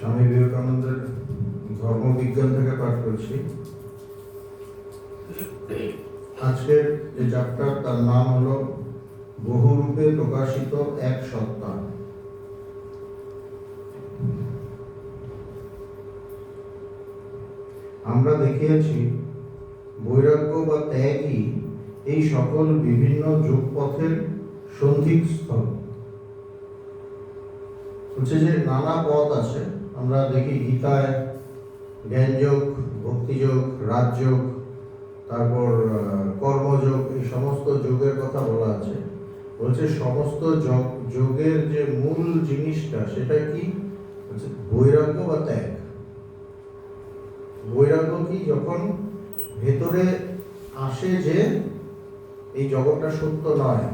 স্বামী বিবেকানন্দের ধর্মবিজ্ঞান থেকে পাঠ করছি। আজকের যে চ্যাপ্টার তার নাম হলো বহুরূপে প্রকাশিত এক সত্তা। আমরা দেখিয়াছি বৈরাগ্য বা ত্যাগই এই সকল বিভিন্ন যোগপথের সন্ধিস্থল। হচ্ছে যে নানা পথ আছে, আমরা দেখি গীতায় জ্ঞানযোগ, ভক্তিযোগ, রাজযোগ, তারপর কর্মযোগ, এই সমস্ত যোগের কথা বলা আছে। বলছে সমস্ত যোগের যে মূল জিনিসটা সেটা কি? বৈরাগ্য বা ত্যাগ। বৈরাগ্য কি? যখন ভেতরে আসে যে এই জগৎটা সত্য নয়,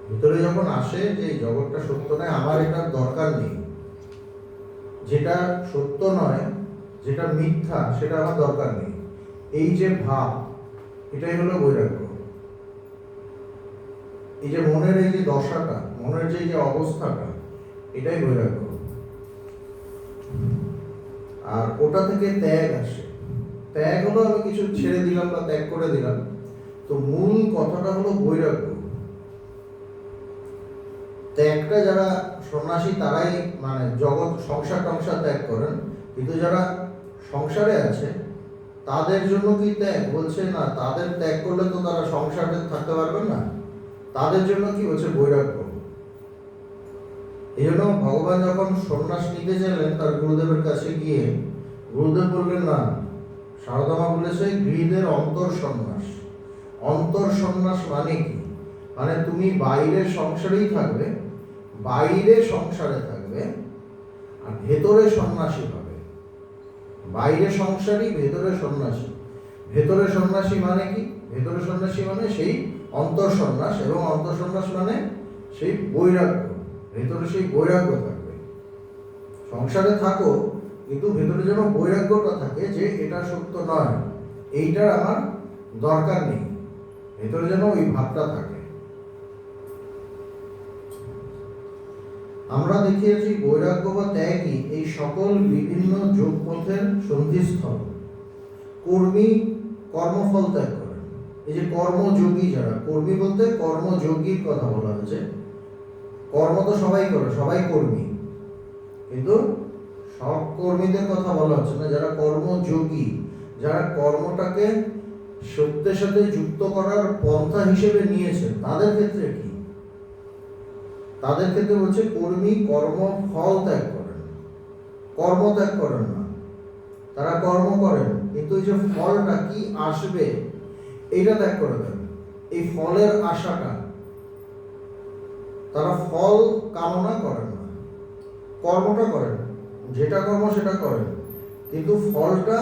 ভিতরে যখন আসে যে এই জগৎটা সত্য নয়, আমার এটার দরকার নেই, যেটা সত্য নয়, যেটা মিথ্যা, সেটা আমার দরকার নেই, এই যে ভাব, এটাই হলো বৈরাগ্য। এই যে মনের এই যে দশাটা, মনের যে অবস্থাটা, এটাই বৈরাগ্য। আর ওটা থেকে ত্যাগ আসে। ত্যাগ হলো আমি কিছু ছেড়ে দিলাম বা ত্যাগ করে দিলাম। তো মূল কথাটা হলো বৈরাগ্য। ত্যাগটা যারা সন্ন্যাসী তারাই মানে জগৎ সংসার টংসার ত্যাগ করেন, কিন্তু যারা সংসারে আছে তাদের জন্য কি ত্যাগ? বলছে না, তাদের ত্যাগ করলে তো তারা সংসারে থাকতে পারবেন না। তাদের জন্য কি বলছে? বৈরাগ্য। এই জন্য ভগবান যখন সন্ন্যাস নিতে চাইলেন তার গুরুদেবের কাছে গিয়ে, গুরুদেব বললেন না, সারদামা বলেছে গৃহীদের অন্তর সন্ন্যাস। অন্তর সন্ন্যাস মানে কি? মানে তুমি বাইরে সংসারেই থাকবে, বাইরে সংসারে থাকবে, আর ভেতরে সন্ন্যাসী হবে। বাইরে সংসারী, ভেতরে সন্ন্যাসী। ভেতরে সন্ন্যাসী মানে কি? ভেতরে সন্ন্যাসী মানে সেই অন্তর সন্ন্যাস, এবং অন্তর সন্ন্যাস মানে সেই বৈরাগ্য। ভেতরে সেই বৈরাগ্য থাকবে। সংসারে থাকো, কিন্তু ভেতরে যেন বৈরাগ্যটা থাকে যে এটা সত্য নয়, এইটার আমার দরকার নেই, ভেতরে যেন ওই ভাবটা থাকে। আমরা দেখিয়েছি বৈরাগ্য বা ত্যাগই এই সকল বিভিন্ন যোগপথের সন্ধিস্থল। কর্মী কর্মফল ত্যাগ করেন। এই যে কর্মযোগী যারা, কর্মী বলতে কর্মযোগীর কথা বলা হয়েছে। কর্ম তো সবাই করে, সবাই কর্মী, কিন্তু সব কর্মীদের কথা বলা হচ্ছে না। যারা কর্মযোগী, যারা কর্মটাকে সত্যের সাথে যুক্ত করার পন্থা হিসেবে নিয়েছে, তাদের ক্ষেত্রে কি? তাদের ক্ষেত্রে বলছে কর্মী কর্মফল ত্যাগ করেন, কর্ম ত্যাগ করেন না। তারা কর্ম করেন, কিন্তু এই যে ফলটা কি আসবে এইটা ত্যাগ করে দেন। এই ফলের আশাটা, তারা ফল কামনা করেন না, কর্মটা করেন, যেটা কর্ম সেটা করেন, কিন্তু ফলটা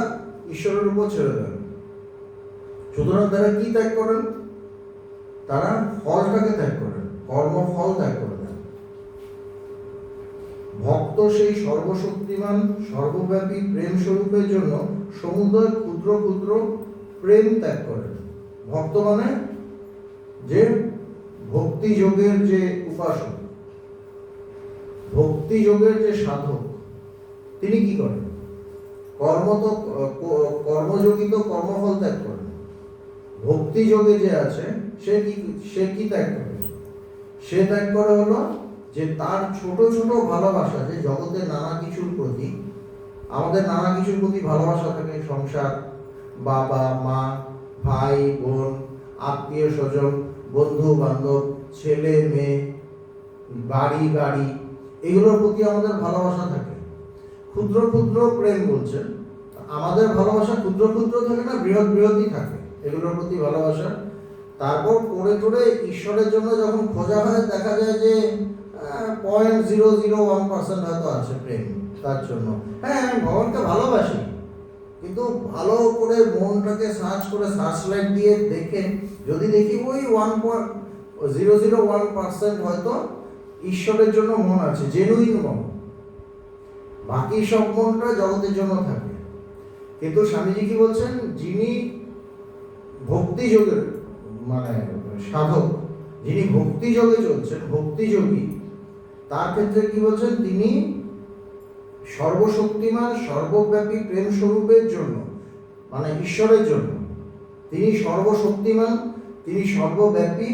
ঈশ্বরের উপর ছেড়ে দেন। সুতরাং তারা কি ত্যাগ করেন? তারা ফলটাকে ত্যাগ করেন, কর্মফল ত্যাগ করে দেন। ভক্ত সেই সর্বশক্তিমান সর্বব্যাপী প্রেম স্বরূপের জন্য সমুদয় ক্ষুদ্র ক্ষুদ্র প্রেম ত্যাগ করেন। ভক্ত মানে যে ভক্তি যোগের যে উপাসক, ভক্তি যোগের যে সাধক, তিনি কি করেন? কর্মযোগী তো কর্মফল ত্যাগ করেন। ভক্তি যোগে যে আছে সে কি ত্যাগ করে? সে ত্যাগ করে হলো যে তার ছোট ছোট ভালোবাসা, যে জগতের নানা কিছুর প্রতি, আমাদের নানা কিছুর প্রতি ভালোবাসা থাকে, সংসার, বাবা মা, ভাই বোন, আত্মীয় স্বজন, বন্ধু বান্ধব, ছেলে মেয়ে, বাড়ি গাড়ি, এগুলোর প্রতি আমাদের ভালোবাসা থাকে। ক্ষুদ্র ক্ষুদ্র প্রেম বলছেন, আমাদের ভালোবাসা ক্ষুদ্র ক্ষুদ্র থাকে না, বৃহৎ বৃহৎই থাকে এগুলোর প্রতি ভালোবাসা। তারপর করে করে ঈশ্বরের জন্য যখন খোঁজা হয়, দেখা যায় যে 0.001% হয়তো আছে প্রেম তার জন্য। হ্যাঁ, আমি ভগবানকে ভালোবাসি, কিন্তু ভালো করে মনটাকে সার্চ করে, সার্চ লাইট দিয়ে দেখে যদি দেখি ওই 0.001% হয়তো ঈশ্বরের জন্য মন আছে, জেনুইন মন। বাকি সব মনটা জগতের জন্য থাকে। কিন্তু স্বামীজি কি বলছেন? যিনি ভক্তি যোগের মানে সাধক, যিনি ভক্তি যোগে চলছেন, ভক্তিযোগী, তার ক্ষেত্রে কি বলছেন? তিনি সর্বশক্তিমান সর্বব্যাপী প্রেম স্বরূপের জন্য, মানে ঈশ্বরের জন্য, তিনি সর্বশক্তিমান, তিনি সর্বব্যাপী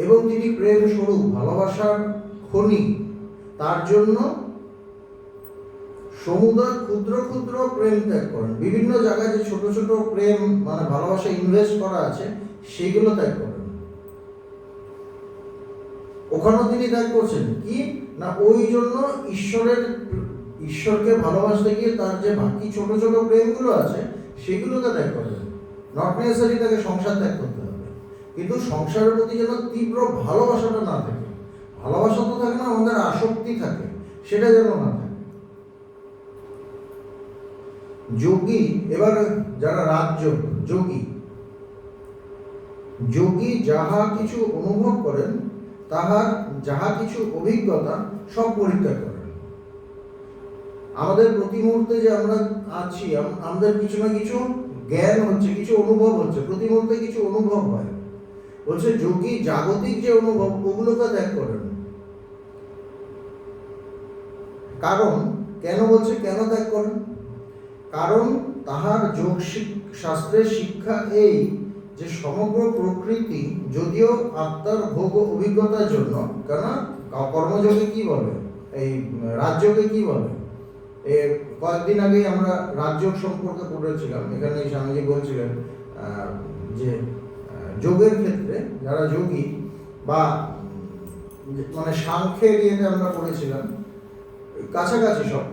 এবং তিনি প্রেম স্বরূপ, ভালোবাসার খনি। তার জন্য সমুদয় ক্ষুদ্র ক্ষুদ্র প্রেম ত্যাগ করেন। বিভিন্ন জায়গায় যে ছোট ছোট প্রেম মানে ভালোবাসা ইনভেস্ট করা আছে সেগুলো ত্যাগ করেন। ওখানেও তিনি ত্যাগ করছেন কি না, ওই জন্য ঈশ্বরকে ভালোবাসতে গিয়ে তার যে বাকি ছোট ছোট প্রেমগুলো আছে সেগুলোকে ত্যাগ করেন। নট নেসেসারি তাকে সংসার ত্যাগ করতে হবে, কিন্তু সংসারের প্রতি যেন তীব্র ভালোবাসাটা না থাকে। ভালোবাসা তো থাকে না, আমাদের আসক্তি থাকে, সেটা যেন না থাকে। যোগী, এবার যারা যোগী যাহা কিছু অনুভব করেন, তাহার যাহা কিছু অভিজ্ঞতা সব পরিত্যাগ করেন। আমাদের প্রতি মুহূর্তে যে আমরা আছি, আমাদের কিছু না কিছু জ্ঞান হচ্ছে, কিছু অনুভব হচ্ছে, প্রতি মুহূর্তে কিছু অনুভব হয়। বলছে যোগী জাগতিক যে অনুভব ওগুলোকে ত্যাগ করেন। কারণ কেন বলছে, কেন ত্যাগ করেন? কারণ তাহার যোগ শাস্ত্রের শিক্ষা এই যে সমগ্র প্রকৃতি যদিও আত্মার ভোগ অভিজ্ঞতার জন্য, কেন কর্মযোগে কি বলে, এই রাজযোগে কি বলে, কয়েকদিন আগেই আমরা রাজযোগ সম্পর্কে পড়েছিলাম। এখানে স্বামীজি বলছিলেন যে যোগের ক্ষেত্রে যারা যোগী বা মানে সাংখ্যের ইয়েতে আমরা পড়েছিলাম, কাছাকাছি সব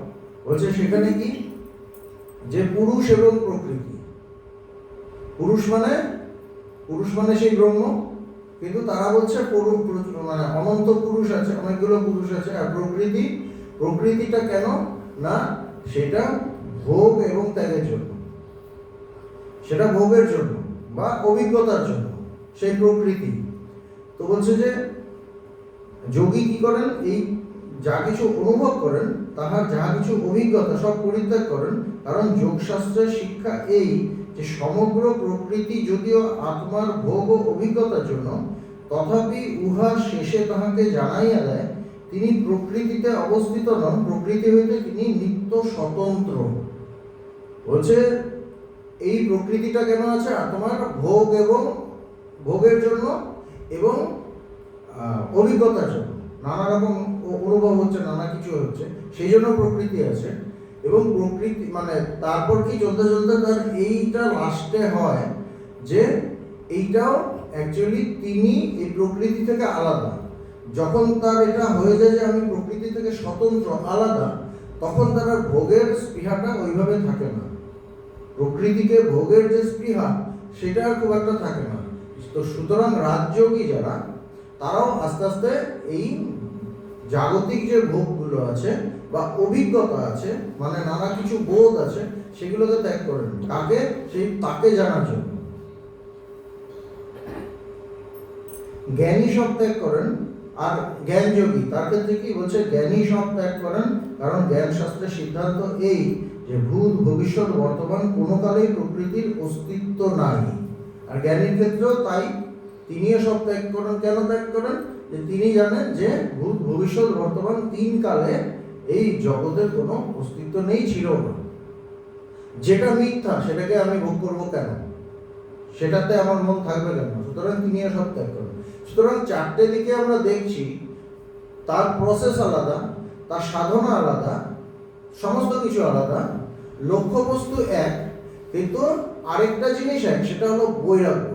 বলছে সেখানে কি যে পুরুষ এবং প্রকৃতি, পুরুষ মানে সেই ব্রহ্ম, কিন্তু তারা বলছে মানে অনন্ত পুরুষ আছে, অনেকগুলো পুরুষ আছে। আর প্রকৃতিটা কেন না, সেটা ভোগ এবং ত্যাগের জন্য, সেটা ভোগের জন্য বা অভিজ্ঞতার জন্য সেই প্রকৃতি। তো বলছে যে যোগী কি করেন, এই যা কিছু অনুভব করেন তাহার যাহা কিছু অভিজ্ঞতা সব পরিত্যাগ করেন। কারণ যোগশাস্ত্রের শিক্ষা এই যে সমগ্র প্রকৃতি যদিও আত্মার ভোগ ও অভিজ্ঞতার জন্য, তথাপি উহা শেষে তাহাকে জানাইয়া দেয় তিনি প্রকৃতিতে অবস্থিত নন, প্রকৃতি হইতে তিনি নিত্য স্বতন্ত্র। বলছে এই প্রকৃতিটা কেন আছে, আত্মার ভোগ এবং ভোগের জন্য এবং অভিজ্ঞতার জন্য, নানা রকম অনুভব হচ্ছে, নানা কিছু হচ্ছে, সেই জন্য প্রকৃতি আছে। এবং প্রকৃতি মানে তারপর কি চলতে চলতে তার এইটা লাস্টে হয় যে এইটাও অ্যাকচুয়ালি তিনি এই প্রকৃতি থেকে আলাদা। যখন তার এটা হয়ে যায় যে আমি প্রকৃতি থেকে স্বতন্ত্র, আলাদা, তখন তার ভোগের স্পৃহাটা ওইভাবে থাকে না। প্রকৃতিকে ভোগের যে স্পৃহা সেটা আর খুব একটা থাকে না। তো সুতরাং রাজযোগী যারা, তারাও আস্তে আস্তে এই জাগতিক যে ভোগগুলো আছে বা অভিজ্ঞতা আছে, মানে নানা কিছু বোধ আছে, সেগুলোকে ত্যাগ করেন। কাকে? সেই তাকে জানার জন্য। জ্ঞানী সব ত্যাগ করেন। আর জ্ঞান যোগী তার ক্ষেত্রে কি বলছে, জ্ঞানী সব ত্যাগ করেন। কারণ জ্ঞান শাস্ত্রের সিদ্ধান্ত এই যে ভূত ভবিষ্যৎ বর্তমান কোনো কালেই প্রকৃতির অস্তিত্ব নাই। আর জ্ঞানীর ক্ষেত্রেও তাই, তিনিও সব ত্যাগ করেন। কেন ত্যাগ করেন? যে তিনি জানেন যে ভূত ভবিষ্যৎ বর্তমান তিন কালে এই জগতের কোনো অস্তিত্ব নেই, ছিল না। যেটা মিথ্যা সেটাকে আমি ভোগ করবো কেন, সেটাতে আমার মন থাকবে কেন? সুতরাং তিনিও সব ত্যাগ করেন। সুতরাং চারটে দিকে আমরা দেখছি তার প্রসেস আলাদা, তার সাধনা আলাদা, সমস্ত কিছু আলাদা, লক্ষ্যবস্তু এক, কিন্তু আরেকটা জিনিস এক, সেটা হলো বৈরাগ্য।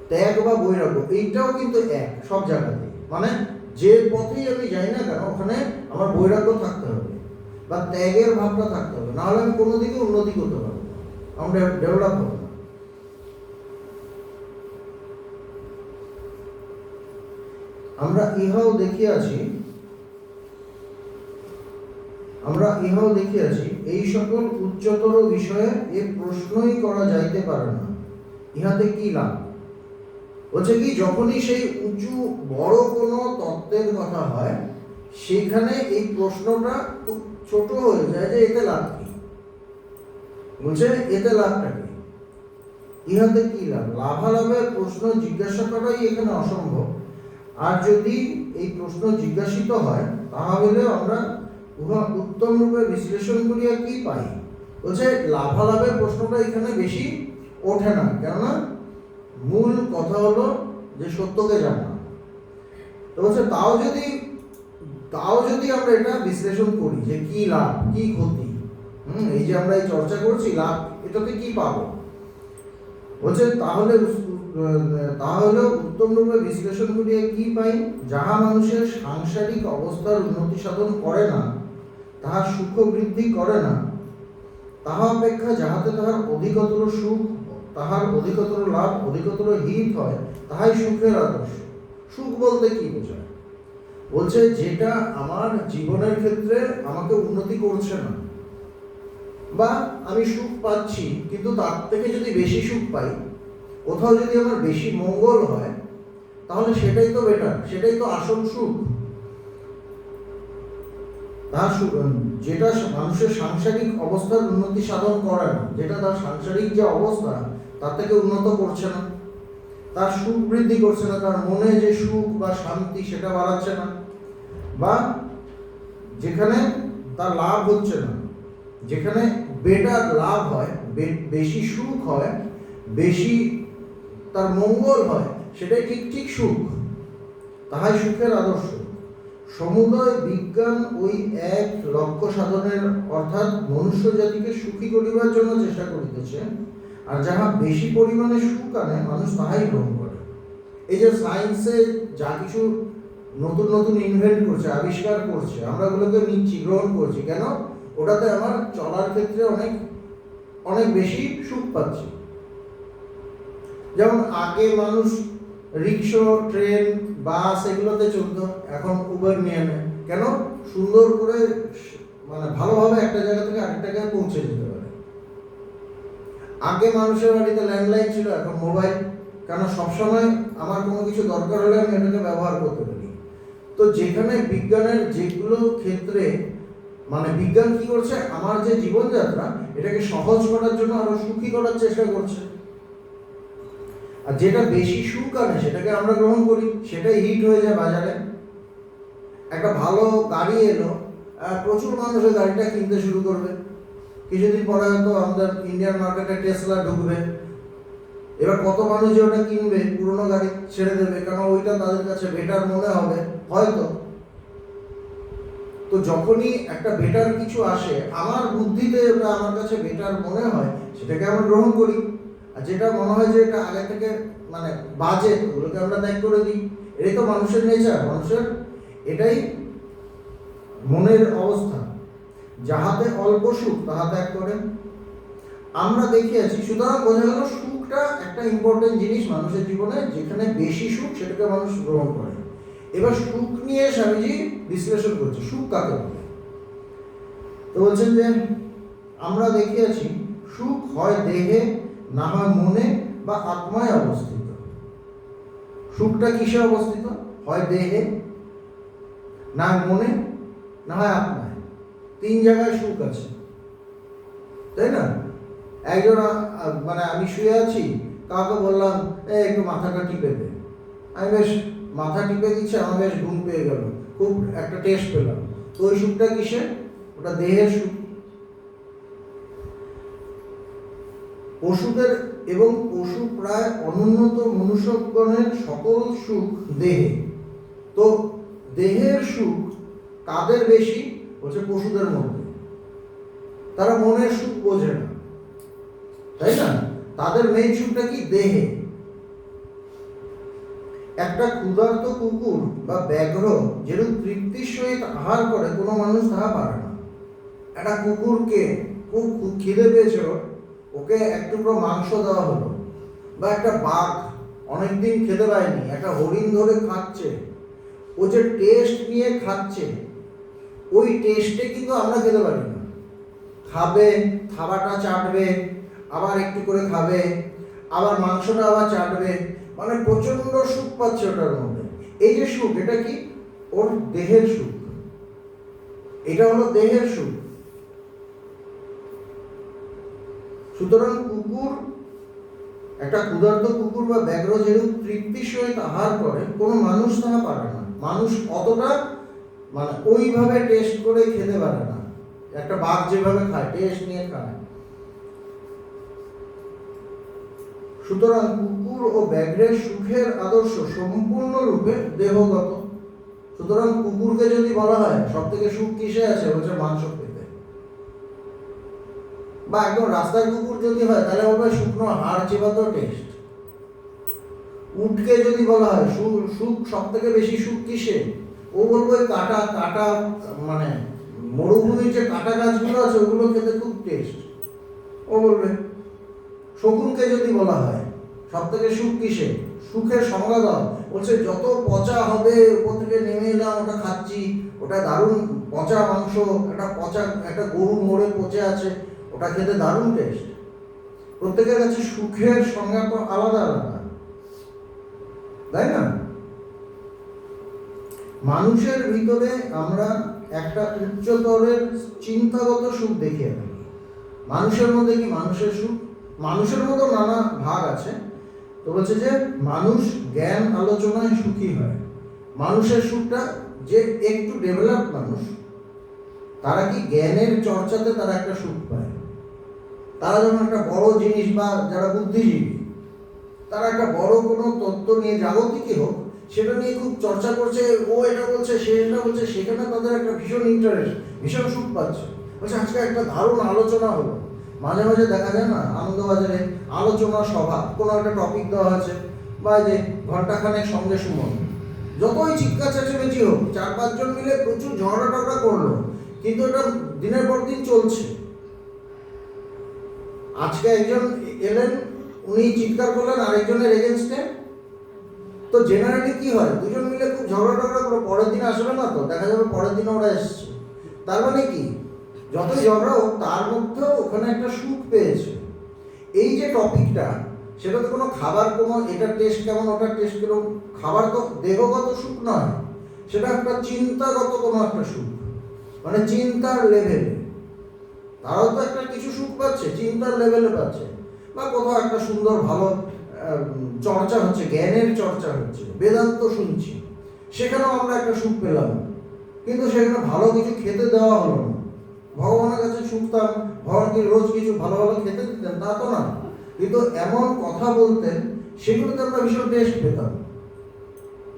ত্যাগ বা বৈরাগ্য এইটাও কিন্তু এক সব জায়গাতে। মানে যে পথেই আমি যাই না কেন ওখানে আমার বৈরাগ্য থাকতে হবে বা ত্যাগের ভাবটা থাকতে হবে, নাহলে আমি কোনো দিকে উন্নতি করতে পারবো না, আমরা ডেভেলপ হবো না। আমরা ইহাও দেখিয়াছি এই সকল উচ্চতর বিষয়ে এ প্রশ্নই করা যাইতে পারে না, ইহাতে কি লাভ? বলছে কি, যখনই সেই উঁচু বড় কোনো তত্ত্বের কথা হয় সেখানে এই প্রশ্নটা খুব ছোট হয়ে যায় যে এতে লাভ কি। বলছে এতে লাভটা কি, ইহাতে কি লাভ? লাভালাভের প্রশ্ন জিজ্ঞাসা করাই এখানে অসম্ভব। আর যদি এই প্রশ্ন জিজ্ঞাসিত হয় তাহলে আমরা উহা উত্তম রূপে বিশ্লেষণ করিয়া কি পাই? বলছে লাভালাভের প্রশ্নটা এখানে বেশি ওঠে না, কেননা মূল কথা হলো যে সত্যকে জানা। তো বলছে তাও যদি আমরা এটা বিশ্লেষণ করি যে কি লাভ কি ক্ষতি, এই যে আমরা এই চর্চা করছি লাভ এটাতে কি পাবো, বলছে তাহলে উত্তম রূপে বিশ্লেষণ করিয়া কি পাই? যাহা মানুষের সাংসারিক অবস্থার উন্নতি সাধন করে না, তাহার সুখ বৃদ্ধি করে না, তাহা অপেক্ষা যাহাতে তাহার অধিকতর সুখ, তাহার অধিকতর লাভ, অধিকতর হিত হয়, তাহাই সুখের আদর্শ। সুখ বলতে কি বোঝায়? বলছে যেটা আমার জীবনের ক্ষেত্রে আমাকে উন্নতি করছে না, বা আমি সুখ পাচ্ছি কিন্তু তার থেকে যদি বেশি সুখ পাই, কোথাও যদি আমার বেশি মঙ্গল হয়, তাহলে সেটাই তো বেটার, সেটাই তো আসল সুখ। তার যেটা মানুষের সাংসারিক অবস্থার উন্নতি সাধন করে না, যেটা তার সাংসারিক যে অবস্থা তার থেকে উন্নত করছে না, তার সুখ বৃদ্ধি করছে না, তার মনে যে সুখ বা শান্তি সেটা বাড়াচ্ছে না, বা যেখানে তার লাভ হচ্ছে না, যেখানে বেটার লাভ হয়, বেশি সুখ হয়, বেশি তার মঙ্গল হয়, সেটাই ঠিক সুখ, তাহাই সুখের আদর্শ। সমুদয় বিজ্ঞান ওই এক লক্ষ্য সাধনের অর্থাৎ মনুষ্য জাতিকে সুখী করিবার জন্য চেষ্টা করিতেছে, আর যাহা বেশি পরিমাণে সুখ আনে মানুষ তাহাই গ্রহণ করে। এই যে সায়েন্সে যা কিছু নতুন নতুন ইনভেন্ট করছে, আবিষ্কার করছে, আমরা ওগুলোকে নিচ্ছি, গ্রহণ করছি, কেন? ওটাতে আমার চলার ক্ষেত্রে অনেক অনেক বেশি সুখ পাচ্ছি। যেমন আগে মানুষ রিক্সা, ট্রেন, বাস এগুলোতে চলতো, এখন উবের নিয়ে নেয়, কেন? সুন্দর করে মানে ভালোভাবে একটা জায়গা থেকে আরেকটা জায়গায় পৌঁছে যেতে পারে। আগে মানুষের বাড়িতে ল্যান্ডলাইন ছিল, এখন মোবাইল, কেন? সবসময় আমার কোনো কিছু দরকার হলে আমি এটাকে ব্যবহার করতে পারি। তো যেখানে বিজ্ঞানের যেগুলো ক্ষেত্রে মানে বিজ্ঞান কি করছে, আমার যে জীবনযাত্রা এটাকে সহজ করার জন্য আরো সুখী করার চেষ্টা করছে, আর যেটা বেশি সুখ আনে সেটাকে আমরা গ্রহণ করি, সেটাই হিট হয়ে যায় বাজারে। একটা ভালো গাড়ি এলো, প্রচুর মানুষ ওই গাড়িটা কিনতে শুরু করবে, কিছুদিন পরে হয়তো আমাদের ইন্ডিয়ান মার্কেটে টেসলা ঢুকবে। এবার কত মানুষ যে ওটা কিনবে, পুরোনো গাড়ি ছেড়ে দেবে, কারণ ওইটা তাদের কাছে বেটার মনে হবে হয়তো। তো যখনই একটা বেটার কিছু আসে, আমার বুদ্ধিতে ওটা আমার কাছে বেটার মনে হয়, সেটাকে আমরা গ্রহণ করি, আর যেটা মনে হয় যে এটা আগে থেকে মানে বাজে, ওগুলোকে আমরা ত্যাগ করে দিই। এটাই তো মানুষের নেচার, মানুষের এটাই মনের অবস্থা। যাহাতে অল্প সুখ তাহা ত্যাগ করে, আমরা দেখিয়াছি। সুতরাং বোঝা গেল সুখটা একটা ইম্পর্টেন্ট জিনিস মানুষের জীবনে, যেখানে বেশি সুখ সেটাকে মানুষ গ্রহণ করে। এবার সুখ নিয়ে স্বামীজি বিশ্লেষণ করছে, সুখ কাকে বলে। তো বলছেন যে আমরা দেখিয়াছি সুখ হয় দেহে, না হয় মনে বা আত্মায় অবস্থিত। সুখটা কিসে অবস্থিত? হয় দেহে, না মনে, না হয় আত্মায়। তিন জায়গায় সুখ আছে, তাই না? একজন মানে আমি শুয়ে আছি, কাউকে বললাম একটু মাথাটা টিপে দে, আমি বেশ মাথা টিপে দিচ্ছে, আমার বেশ ঘুম পেয়ে গেল, খুব একটা টেস্ট পেলাম। তো ওই সুখটা কিসের? ওটা দেহের সুখ। পশুদের এবং পশু প্রায় অনুন্নত মনুষ্যগণের সকল সুখ দেহে। তো দেহের সুখ কাদের বেশি? বলছে পশুদের মধ্যে। তারা মনের সুখ বোঝে না, তাই না? তাদের মেইন সুখটা কি? দেহে। একটা ক্ষুধার্ত কুকুর বা ব্যাঘ্র যেরূপ তৃপ্তির সহিত আহার করে, কোনো মানুষ তাহা পারে না। একটা কুকুরকে খুব খিদে পেয়েছে, ওকে এক টুকরো মাংস দেওয়া হলো, বা একটা বাঘ অনেকদিন খেতে পায়নি, একটা হরিণ ধরে খাচ্ছে, ও যে টেস্ট নিয়ে খাচ্ছে, ওই টেস্টে কিন্তু আমরা খেতে পারি না। খাবে, থাবাটা চাটবে, আবার একটু করে খাবে, আবার মাংসটা আবার চাটবে, মানে প্রচন্ড সুখ পাচ্ছে ওটার মধ্যে। এই যে সুখ, এটা কি? ওর দেহের সুখ, এটা হলো দেহের সুখ। সুতরাং কুকুর, একটা ক্ষুধার্ত কুকুর বা ব্যাঘ্র যেরূপ তৃপ্তির সহিত আহার করে, কোনো মানুষ তাহা পারে না। মানুষ অতটা মানে ওইভাবে টেস্ট করে খেতে পারে না। একটা বাঘ যেভাবে খায়, টেস্ট নিয়ে খায়। সুতরাং কুকুর ও ব্যাঘ্রের সুখের আদর্শ সম্পূর্ণরূপে দেহগত। সুতরাং কুকুরকে যদি বলা হয় সব থেকে সুখ কিসে আছে, বলছে মাংস খেতে। বা একদম রাস্তার কুকুর যদি হয় তাহলে বলবে শুকনো হাড় চেবাতো টেস্ট। উটকে যদি বলা হয় সুখ সব থেকে বেশি সুখ কিসে, ও বলবো কাটা কাটা, মানে মরুভূমির যে কাটা গাছগুলো আছে ওগুলো খেতে খুব টেস্ট, ও বলবে। শকুনকে যদি বলা হয় সব থেকে সুখ কিসে, সুখের সংজ্ঞা দাও, বলছে যত পচা হবে উপর থেকে নেমে এলাম ওটা খাচ্ছি, ওটা দারুণ পচা মাংস, একটা গরু মরে পচে আছে, ওটা খেতে দারুণ টেস্ট। প্রত্যেকের কাছে সুখের সংজ্ঞা তো আলাদা আলাদা, তাই না? মানুষের ভিতরে আমরা একটা উচ্চতরের চিন্তাগত সুখ দেখিয়ে থাকি। মানুষের মধ্যে কি মানুষের সুখ? মানুষের মধ্যে নানা ভাগ আছে। তো বলছে যে মানুষ জ্ঞান আলোচনায় সুখী হয়। মানুষের সুখটা যে একটু ডেভেলপ মানুষ, তারা কি জ্ঞানের চর্চাতে তারা একটা সুখ পায়। তারা যখন একটা বড় জিনিস, বা যারা বুদ্ধিজীবী, তারা একটা বড় কোনো তত্ত্ব নিয়ে, জাগতিকই হোক, সেটা নিয়ে খুব চর্চা করছে, ও এটা বলছে, সে এটা বলছে, সেখানে তাদের একটা ভীষণ ইন্টারেস্ট, ভীষণ সুখ পাচ্ছে। বলছে আজকে একটা দারুণ আলোচনা হলো। মাঝে মাঝে দেখা যায় না আনন্দবাজারে আলোচনা সভা, কোনো একটা টপিক দেওয়া আছে, বা যে ঘন্টাখানেক সঙ্গে সুমন, যতই চিৎকার চেঁচামেচি হোক, 4-5 জন মিলে প্রচুর ঝগড়া টগড়া করলো, কিন্তু এটা দিনের পর দিন চলছে। আজকে একজন এলেন, উনি চিৎকার করলেন আরেকজনের এগেনস্টে, তো জেনারেলি কি হয়, দুজন মিলে খুব ঝগড়া টগড়া করলো, পরের দিন আসবে না, তো দেখা যাবে পরের দিন ওরা এসছে। তার মানে কি, যতই ঝগড়া হোক তার মধ্যেও ওখানে একটা সুখ পেয়েছে। এই যে টপিকটা, সেটা তো কোনো খাবার, কোনো এটার টেস্ট কেমন, ওটার টেস্ট কেমন, খাবার তো দেহগত সুখ নয়, সেটা একটা চিন্তাগত কোনো একটা সুখ, মানে চিন্তার লেভেলে। তারাও তো একটা কিছু সুখ পাচ্ছে, চিন্তার লেভেলে পাচ্ছে। বা কোথাও একটা সুন্দর ভালো চর্চা হচ্ছে, জ্ঞানের চর্চা হচ্ছে, বেদান্ত শুনছি, সেখানেও আমরা একটা সুখ পেলাম। কিন্তু সেখানে ভালো কিছু খেতে দেওয়া হলো না। ভগবানের কাছে ছুটতাম, ভগবানকে রোজ কিছু ভালো ভালো খেতে দিতেন, তা তো না, কিন্তু এমন কথা বলতেন সেগুলোতে আমরা ভীষণ টেস্ট পেতাম,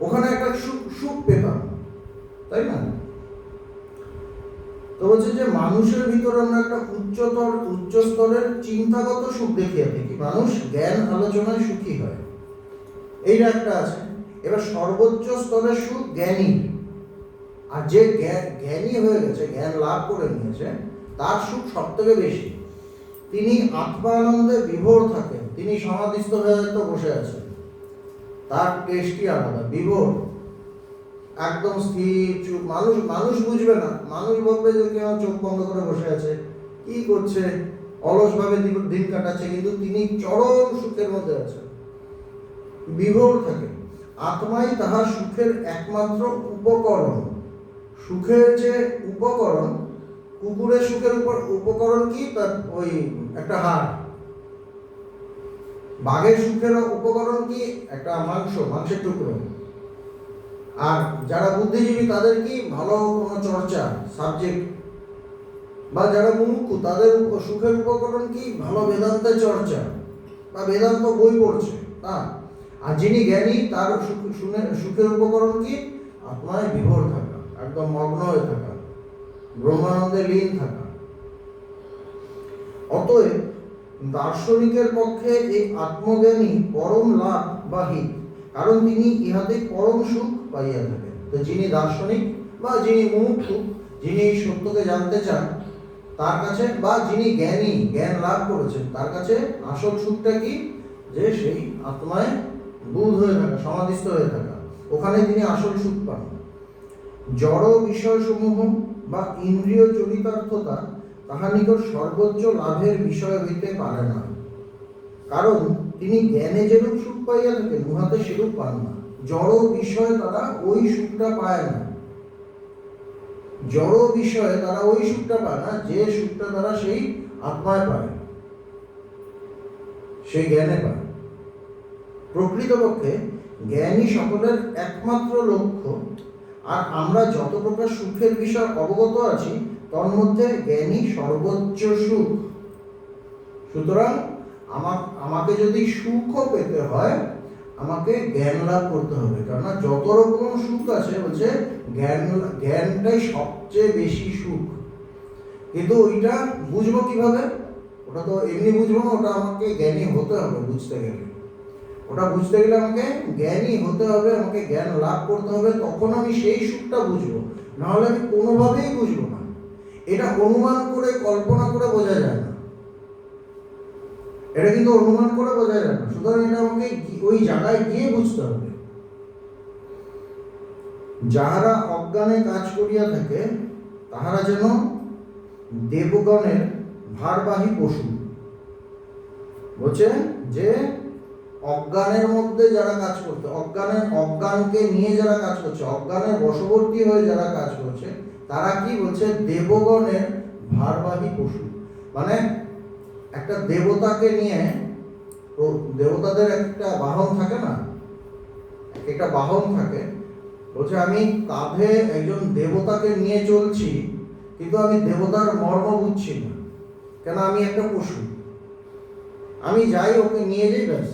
ওখানে একটা সুখ পেতাম, তাই না? তো বলছে যে মানুষের ভিতরে আমরা একটা উচ্চ স্তরের চিন্তাগত সুখ দেখিয়ে থাকি। মানুষ জ্ঞান আলোচনায় সুখী হয়, এইটা একটা আছে। এবার সর্বোচ্চ স্তরের সুখ জ্ঞানী। আর যে জ্ঞানী হয়ে গেছে, জ্ঞান লাভ করে নিয়েছে, তার সুখ সব থেকে বেশি। তিনি আত্মানন্দে বিভোর থাকেন, তিনি সমাধিস্থ হয়ে তো বসে আছেন, তার টেস্টই আলাদা, বিভোর, একদম স্থির চুপ। মানুষ বুঝবে না, মানুষ বলবে যে কেউ চোখ বন্ধ করে বসে আছে, কি করছে, অলসভাবে দিন কাটাচ্ছে, কিন্তু তিনি চরম সুখের মধ্যে আছেন, বিভোর থাকে। আত্মাই তাহার সুখের একমাত্র উপকরণ। সুখের যে উপকরণ, কুকুরের সুখের উপকরণ কি, তার ওই একটা হাড়। বাঘের সুখের উপকরণ কি, একটা মাংসের টুকরো। আর যারা বুদ্ধিজীবী তাদের কি, ভালো কোনো চর্চা সাবজেক্ট। বা যারা মুমুক্ষু তাদের সুখের উপকরণ কি, ভালো বেদান্তের চর্চা বা বেদান্ত বই পড়ছে, না। আর যিনি জ্ঞানী তার সুখের উপকরণ কি, আত্মায় বিভোর থাকা, একদম মগ্ন হয়ে থাকা, ব্রহ্মানন্দে লীন থাকা। অতএব দার্শনিকের পক্ষে এই আত্মজ্ঞানী পরম লাভ বা হিত, কারণ তিনি ইহাতে পরম সুখ পাইয়া থাকেন। তো যিনি দার্শনিক বা যিনি মুমুক্ষু, যিনি এই সত্যকে জানতে চান, তার কাছে, বা যিনি জ্ঞানী, জ্ঞান লাভ করেছেন, তার কাছে আসল সুখটা কি, যে সেই আত্মায় বুধ হয়ে থাকা, সমাধিস্থ হয়ে থাকা, ওখানে তিনি আসল সুখ পান। জড় বিষয়সমূহ বা ইন্দ্রিয় চরিতার্থতা তাহার নিকট সর্বোচ্চ লাভের বিষয় হইতে পারে না, কারণ তিনি জ্ঞানে যেরূপ সুখ পাইয়া থাকেন, উহাতে সেরূপ পান না। জড় বিষয় তারা ওই সুখটা পায় না, জড় বিষয়ে তারা ওই সুখটা পায় না যে সুখটা তারা সেই আত্মায় পায়, সেই জ্ঞানে পায়। প্রকৃতপক্ষে জ্ঞানী সকলের একমাত্র লক্ষ্য, আর আমরা যত প্রকার সুখের বিষয় অবগত আছি তার মধ্যে জ্ঞানই সর্বোচ্চ সুখ। সুতরাং আমাকে যদি সুখও পেতে হয় আমাকে জ্ঞান লাভ করতে হবে, কেননা যত রকম সুখ আছে বলছে জ্ঞানটাই সবচেয়ে বেশি সুখ। কিন্তু ওইটা বুঝবো কিভাবে? ওটা তো এমনি বুঝবো না, ওটা আমাকে জ্ঞানী হতে হবে। বুঝতে গেলে ওটা বুঝতে গেলে আমাকে জ্ঞানী হতে হবে, আমাকে জ্ঞান লাভ করতে হবে, তখন আমি সেই সুখটা বুঝবো। নাহলে আমি কোনোভাবেই বুঝবো না। এটা অনুমান করে কল্পনা করে বোঝা যায় না, এটা কিন্তু অনুমান করে বোঝা যায় না। সুতরাং এটা আমাকে ওই জায়গায় গিয়ে বুঝতে হবে। যাহারা অজ্ঞানে কাজ করিয়া থাকে তাহারা যেন দেবগণের ভারবাহী পশু। বলছে যে অজ্ঞানের মধ্যে যারা কাজ করছে, অজ্ঞানকে নিয়ে যারা কাজ করছে, অজ্ঞানের বশবর্তী হয়ে যারা কাজ করছে, তারা কি বলছে? দেবগণের ভারবাহী পশু। মানে একটা দেবতাকে নিয়ে, তো দেবতাদের একটা বাহন থাকে না, একটা বাহন থাকে। বলছে আমি কাঁধে একজন দেবতাকে নিয়ে চলছি, কিন্তু আমি দেবতার মর্ম বুঝছি না, কেন আমি একটা পশু। আমি যাই, ওকে নিয়ে যাই, ব্যাস।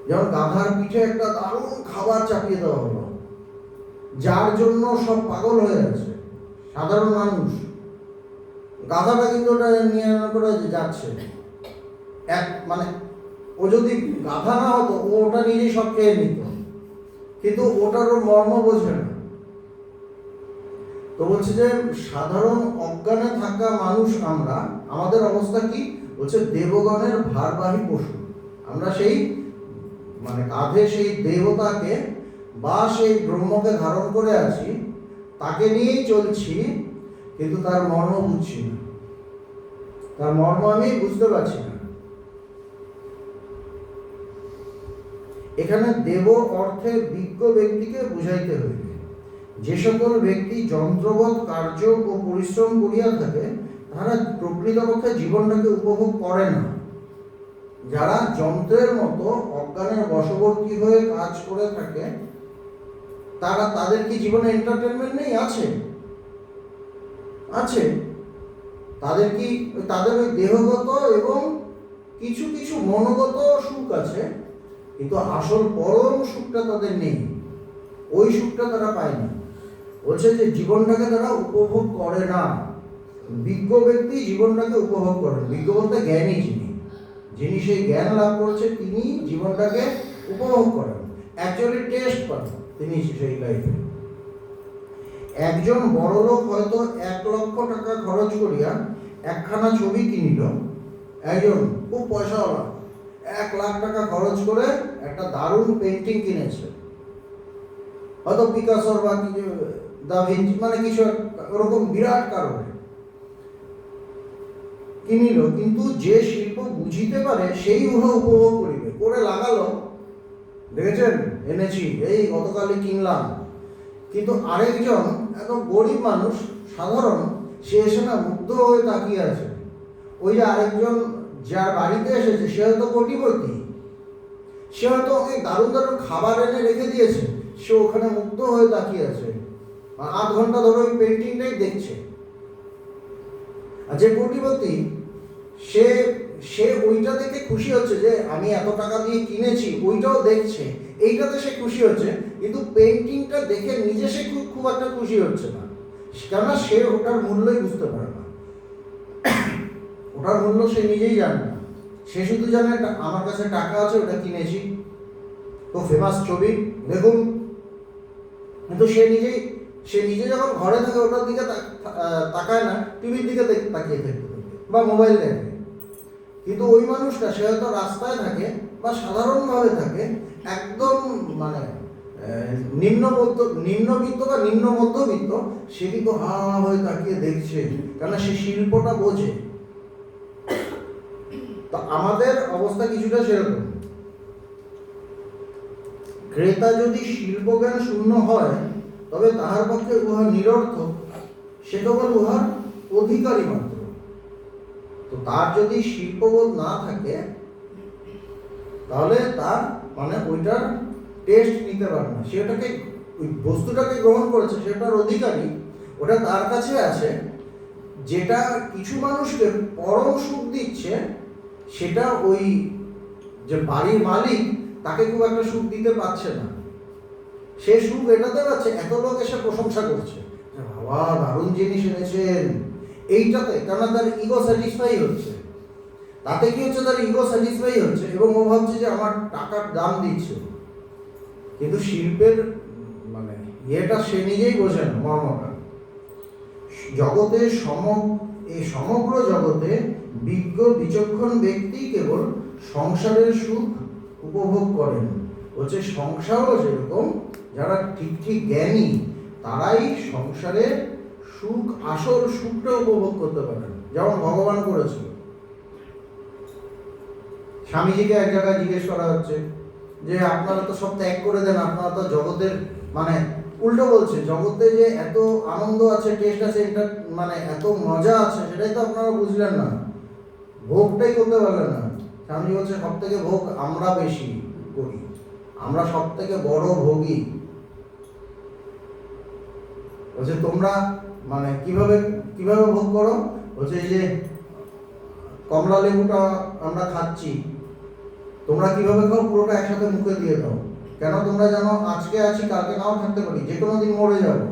যেমন গাধার পিঠে একটা দারুণ খাবার চাপিয়ে দেওয়া হলো, যার জন্য সব পাগল হয়ে আছে সাধারণ মানুষ। গাধাটা কিন্তু ওটা নিয়ে করে যাচ্ছে, মানে ও যদি গাধা না হতো ও ওটা নিজেই সব খেয়ে নিত, কিন্তু ওটারও মর্ম বোঝে না। তো বলছে যে সাধারণ অজ্ঞানে থাকা মানুষ আমরা, আমাদের অবস্থা কি? বলছে দেবগণের ভারবাহী পশু। আমরা সেই মানে কাঁধে সেই দেবতাকে বা সেই ব্রহ্মকে ধারণ করে আছি, তাকে নিয়েই চলছি, কিন্তু তার মর্ম বুঝছি না, তার মর্ম আমি বুঝতে পারছি না। এখানে দেব অর্থে বিজ্ঞ ব্যক্তিকে বুঝাইতে হইবে। যে সকল ব্যক্তি যন্ত্রবৎ কার্য ও পরিশ্রম করিয়া থাকে তারা প্রকৃতপক্ষে জীবনটাকে উপভোগ করে না। যারা যন্ত্রের মতো অজ্ঞানের বশবর্তী হয়ে কাজ করে থাকে, তাদের কি জীবনে এন্টারটেনমেন্ট নেই? আছে, আছে। তাদের কি, তাদের ওই দেহগত এবং কিছু কিছু মনোগত সুখ আছে, কিন্তু আসল পরম সুখটা তাদের নেই, ওই সুখটা তারা পায় না। বলছে যে জীবনটাকে তারা উপভোগ করে না। বিজ্ঞ ব্যক্তি জীবনটাকে উপভোগ করেন। বিজ্ঞ বলতে জ্ঞানী, যিনি সেই জ্ঞান লাভ করেছে তিনি জীবনটাকে উপভোগ করেন, অ্যাকচুয়ালি টেস্ট করেন তিনি সেই লাইফে। একজন বড় লোক হয়তো 1 লক্ষ টাকা খরচ করিয়া একখানা ছবি কিনিল। একজন খুব পয়সাওয়ালা 1 লাখ টাকা খরচ করে একটা দারুণ পেন্টিং কিনেছে, হয়তো পিকাসোর বা কিছু দা ভিঞ্চি, মানে কিছু ওরকম বিরাট কারণে কিনিল। কিন্তু যে শিল্প বুঝিতে পারে সেই উহা উপভোগ করিবে। করে লাগালো, দেখেছেন এনেছি, এই গতকালই কিনলাম। কিন্তু আরেকজন একদম গরিব মানুষ, সাধারণ, সে এসে না মুগ্ধ হয়ে তাকিয়ে আছে। ওই যে আরেকজন যার বাড়িতে এসেছে সে হয়তো কোটিপতি, সে হয়তো অনেক দারুণ দারুণ খাবার এনে রেখে দিয়েছে, সে ওখানে মুগ্ধ হয়ে তাকিয়ে আছে, 8 ঘন্টা ধরে ওই পেন্টিংটাই দেখছে। আর যে কোটিপতি সে সে ওইটা দেখে খুশি হচ্ছে যে আমি এত টাকা দিয়ে কিনেছি, ওইটাও দেখছে, এইটাতে সে খুশি হচ্ছে, কিন্তু পেন্টিংটা দেখে নিজে সে খুব একটা খুশি হচ্ছে না, কেননা সে ওটার মূল্যই বুঝতে পারে না। ওটার মূল্য সে নিজেই জানে না। সে শুধু জানে আমার কাছে টাকা আছে, ওটা কিনেছি, তো ফেমাস ছবি দেখুন। কিন্তু সে নিজে যখন ঘরে থাকে ওটার দিকে তাকায় না, টিভির দিকে তাকিয়ে থাকে বা মোবাইল দেখে। কিন্তু ওই মানুষটা, সে হয়তো রাস্তায় থাকে বা সাধারণভাবে থাকে, একদম মানে নিম্নবিত্ত বা নিম্ন মধ্যবিত্ত, সে কিন্তু হা হয়ে তাকিয়ে দেখছে, কেননা সে শিল্পটা বোঝে। তো আমাদের অবস্থা কিছুটা সেরকম। ক্রেতা যদি শিল্পজ্ঞান শূন্য হয় তবে তাহার পক্ষে উহা নিরর্থক, সে কেবল উহার অধিকারী মাত্র। তো তার যদি শিল্পবোধ না থাকে তাহলে তার মানে ওইটার টেস্ট নিতে পারে না, সে ওটাকে ওই বস্তুটাকে গ্রহণ করেছে সেটার অধিকারী, ওটা তার কাছে আছে। যেটা কিছু মানুষকে পরম সুখ দিচ্ছে সেটা ওই যে বাড়ির মালিক তাকে খুব একটা সুখ দিতে পারছে না। সে সুখ এটাতে পাচ্ছে, এত লোক এসে প্রশংসা করছে যে বাবা দারুণ জিনিস এনেছেন এইটাতে, কেননা তার ইগো স্যাটিসফাই হচ্ছে। তাতে কি হচ্ছে, তার ইগো স্যাটিসফাই হচ্ছে এবং ও ভাবছে যে আমার টাকার দাম দিচ্ছে। কিন্তু শিল্পের মানে ইয়েটা সে নিজেই বোঝে না, মর্মটা। জগতে এই সমগ্র জগতে বিজ্ঞ বিচক্ষণ ব্যক্তি কেবল সংসারের সুখ উপভোগ করেন। হচ্ছে সংসারও সেরকম, যারা ঠিক ঠিক জ্ঞানী তারাই সংসারের সুখ, আসল সুখটা উপভোগ করতে পারেন, যেমন ভগবান করেছিল। স্বামীজিকে এক জায়গায় জিজ্ঞেস করা হচ্ছে যে আপনারা তো সব ত্যাগ করে দেন, আপনারা তো জগতের মানে উল্টো বলছে, জগতে যে এত আনন্দ আছে, টেস্ট আছে, এটা মানে এত মজা আছে, সেটাই তো আপনারা বুঝলেন না, ভোগটাই করতে পারলেন না। স্বামীজি বলছে সব থেকে ভোগ আমরা বেশি করি, আমরা সব থেকে বড় ভোগী। বলছে তোমরা মানে কিভাবে কিভাবে ভোগ করো? বলছে এই যে কমলা লেবুটা আমরা খাচ্ছি, তোমরা কিভাবে খাও? পুরোটা একসাথে মুখে দিয়ে দাও। কেন? তোমরা জানো আজকে আছি, কালকে নাও থাকতে পারি, যে কোনো দিন মরে যাবো,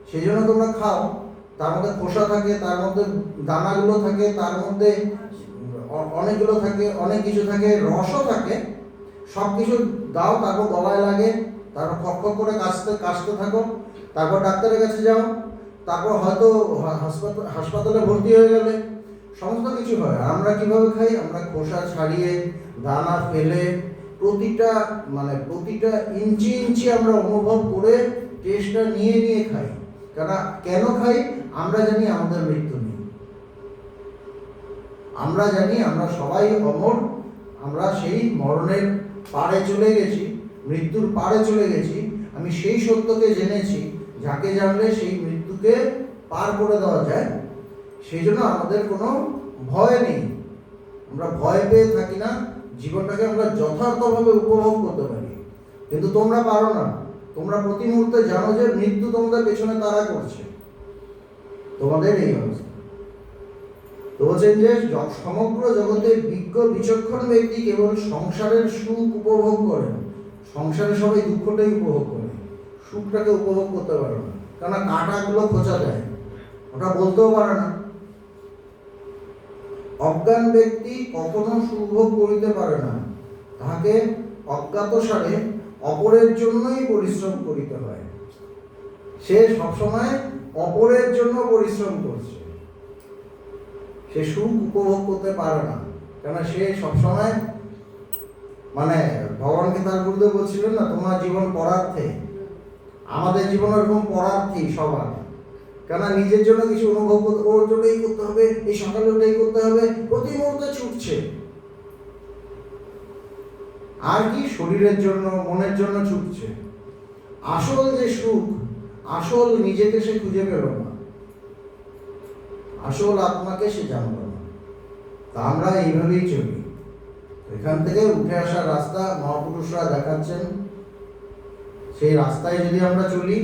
সেই জন্য তোমরা খাও। তার মধ্যে খোসা থাকে, তার মধ্যে দানাগুলো থাকে, তার মধ্যে অনেকগুলো থাকে, অনেক কিছু থাকে, রসও থাকে, সব কিছু দাও, তারপর গলায় লাগে, তারপর খক করে কাশতে থাকো, তারপর ডাক্তারের কাছে যাও, তারপর হয়তো হাসপাতালে ভর্তি হয়ে গেলে সমস্ত কিছু হয়। আর আমরা কিভাবে খাই? আমরা খোসা ছাড়িয়ে, দানা ফেলে, প্রতিটা ইঞ্চি ইঞ্চি আমরা অনুভব করে টেস্টটা নিয়ে নিয়ে খাই। কেন খাই? আমরা জানি আমাদের মৃত্যু নেই, আমরা জানি আমরা সবাই অমর, আমরা সেই মরণের পাড়ে চলে গেছি, মৃত্যুর পাড়ে চলে গেছি। আমি সেই সত্যকে জেনেছি, যাকে জানলে সেই মৃত্যুকে পার করে দেওয়া যায়। সেই জন্য আমাদের কোনো ভয় নেই, আমরা ভয় পেয়ে থাকি না, জীবনটাকে আমরা যথার্থভাবে উপভোগ করতে পারি। কিন্তু তোমরা পারো না, তোমরা প্রতি মুহূর্তে জানো যে মৃত্যু তোমাদের পেছনে তাড়া করছে, তোমাদের এই অবস্থা। তো বলছেন যে সমগ্র জগতে বিজ্ঞ বিচক্ষণ ব্যক্তি কেবল সংসারের সুখ উপভোগ করেন। সংসারে সবাই দুঃখটাই উপভোগ করে, সুখটাকে উপভোগ করতে পারে না, কেননা কাঁটাগুলো খোঁচা দেয়, ওটা বলতেও পারে না। অজ্ঞান ব্যক্তি কখনো সুভোগ করিতে পারে না, তাহাকে অজ্ঞাতসারে অপরের জন্যই পরিশ্রম করিতে হয়। সে সবসময় অপরের জন্য পরিশ্রম করছে, সে সুখ উপভোগ করতে পারে না, কেন সে সবসময় মানে ভগবানকে তার গুরুদেব বলছিলেন না, তোমার জীবন পরার্থে। আমাদের জীবন এরকম পরার্থী সবার, কেন নিজের জন্য কিছু অনুভব করতে, ওর জন্য এই করতে হবে, এই সকালে ওটাই করতে হবে, প্রতি মুহূর্তে ছুটছে। আর কি শরীরের জন্য, মনের জন্য ছুটছে। আসল যে সুখ, আসল নিজেকে সে খুঁজে পেল না, আসল আত্মাকে সে জানল না। তা আমরা এইভাবেই চলি। এখান থেকে উঠে আসার রাস্তা মহাপুরুষরা দেখাচ্ছেন, সেই রাস্তায় যদি আমরা চলি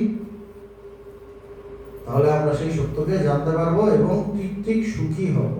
তাহলে আমরা সেই সত্যকে জানতে পারবো এবং ঠিক ঠিক সুখী হব।